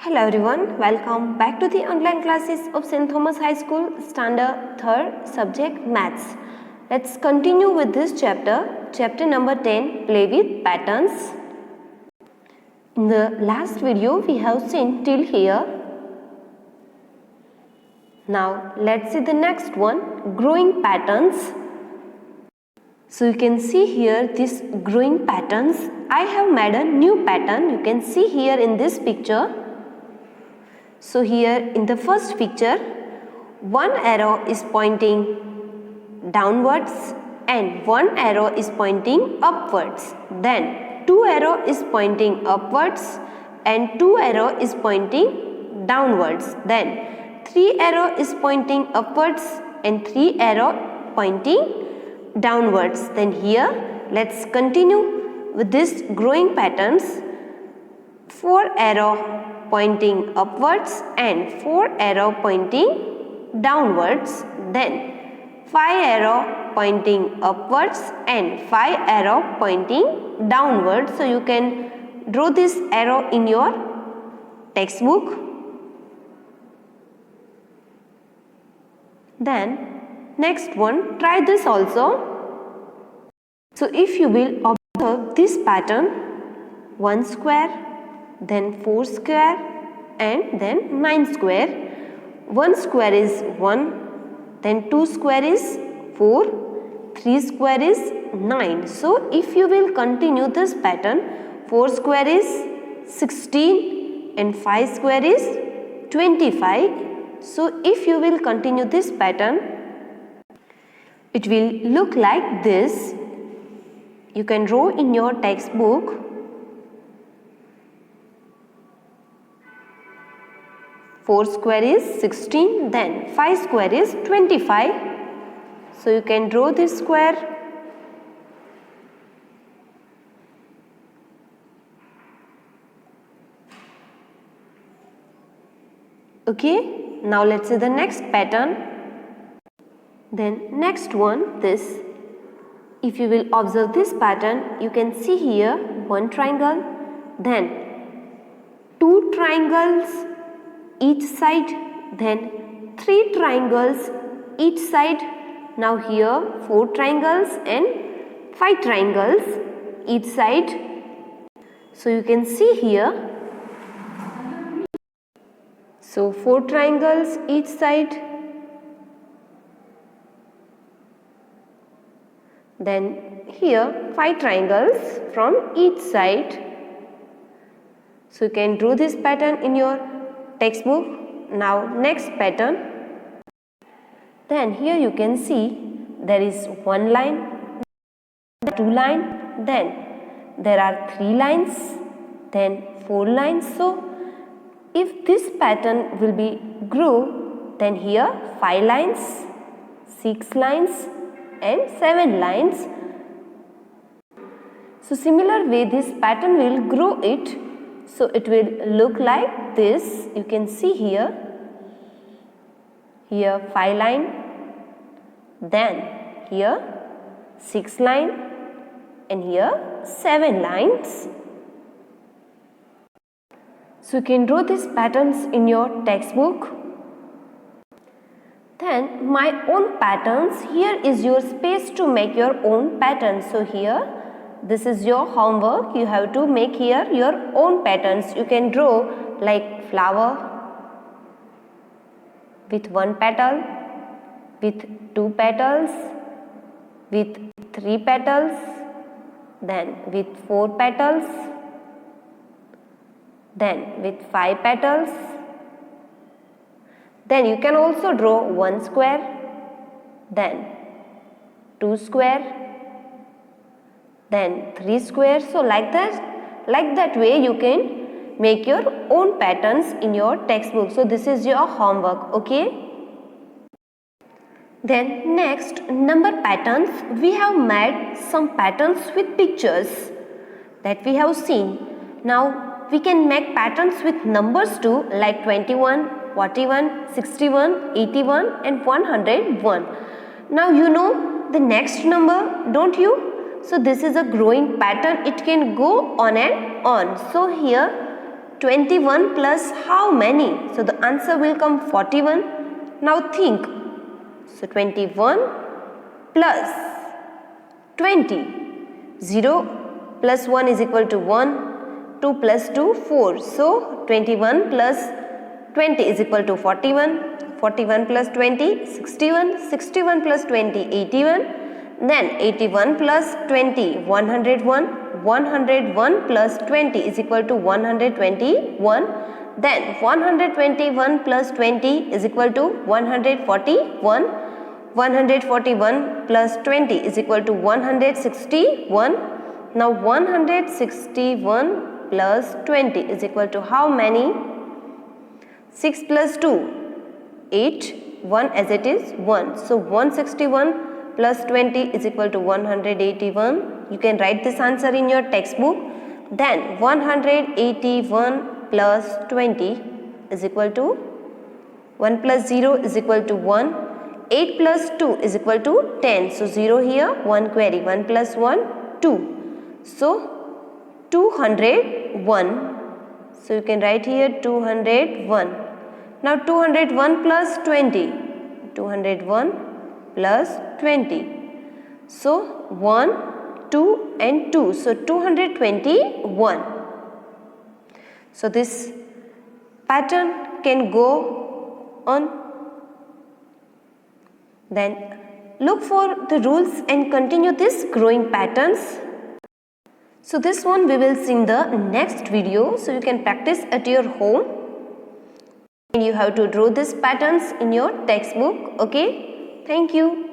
Hello everyone, welcome back to the online classes of St. Thomas High School, Standard 3rd, subject Maths. Let's continue with this chapter number 10, Play with Patterns. In the last video, we have seen till here. Now, let's see the next one, Growing Patterns. So you can see here this growing patterns. I have made a new pattern. You can see here in this picture. So here in the first picture, one arrow is pointing downwards and one arrow is pointing upwards. Then two arrow is pointing upwards and two arrow is pointing downwards. Then three arrow is pointing upwards and three arrow pointing downwards. Then here let's continue with this growing patterns. Four arrow pointing upwards and four arrow pointing downwards. Then five arrow pointing upwards and five arrow pointing downwards. So you can draw this arrow in your textbook. Then next one, try this also. So if you will observe this pattern, 1 square, then 4 square and then 9 square. 1 square is 1, then 2 square is 4, 3 square is 9. So if you will continue this pattern, 4 square is 16 and 5 square is 25. So if you will continue this pattern, it will look like this. You can draw in your textbook. 4 square is 16, then 5 square is 25. So you can draw this square. Okay, now let's see the next pattern. Then next one, this. If you will observe this pattern, you can see here one triangle, then two triangles each side, then three triangles each side. Now here 4 triangles and 5 triangles each side. So you can see here. So 4 triangles each side. Then here 5 triangles from each side. So you can draw this pattern in your textbook. Now next pattern. Then here you can see there is one line, two line, then there are 3 lines, then 4 lines. So if this pattern will be grow, then here 5 lines, 6 lines and 7 lines. So similar way this pattern will grow it. So it will look like this. You can see here 5 line, then here 6 line and here 7 lines. So you can draw these patterns in your textbook. Then my own patterns, here is your space to make your own patterns. So here this is your homework. You have to make here your own patterns. You can draw like flower with 1 petal, with 2 petals, with 3 petals, then with 4 petals, then with 5 petals. Then you can also draw 1 square, then 2 square, then 3 squares. So like that way you can make your own patterns in your textbook. So this is your homework, okay? Then next, number patterns. We have made some patterns with pictures that we have seen. Now we can make patterns with numbers too, like 21, 41, 61, 81 and 101. Now you know the next number, don't you? So this is a growing pattern. It can go on and on. So here 21 plus how many? So the answer will come 41. Now think. So 21 plus 20. 0 plus 1 is equal to 1. 2 plus 2, 4. So 21 plus 20 is equal to 41. 41 plus 20, 61. 61 plus 20, 81. Then 81 plus 20, 101. 101 plus 20 is equal to 121. Then 121 plus 20 is equal to 141. 141 plus 20 is equal to 161. Now 161 plus 20 is equal to how many? 6 plus 2, 8. 1 as it is 1. So 161 plus 20 is equal to 181. You can write this answer in your textbook. Then 181 plus 20 is equal to 1 plus 0 is equal to 1. 8 plus 2 is equal to 10. So 0 here, 1 query. 1 plus 1, 2. So 201. So you can write here 201. Now 201 plus 20. 201 plus 20. So 1, 2 and 2. So 221. So this pattern can go on. Then look for the rules and continue this growing patterns. So this one we will see in the next video. So you can practice at your home. And you have to draw these patterns in your textbook. Okay. Thank you.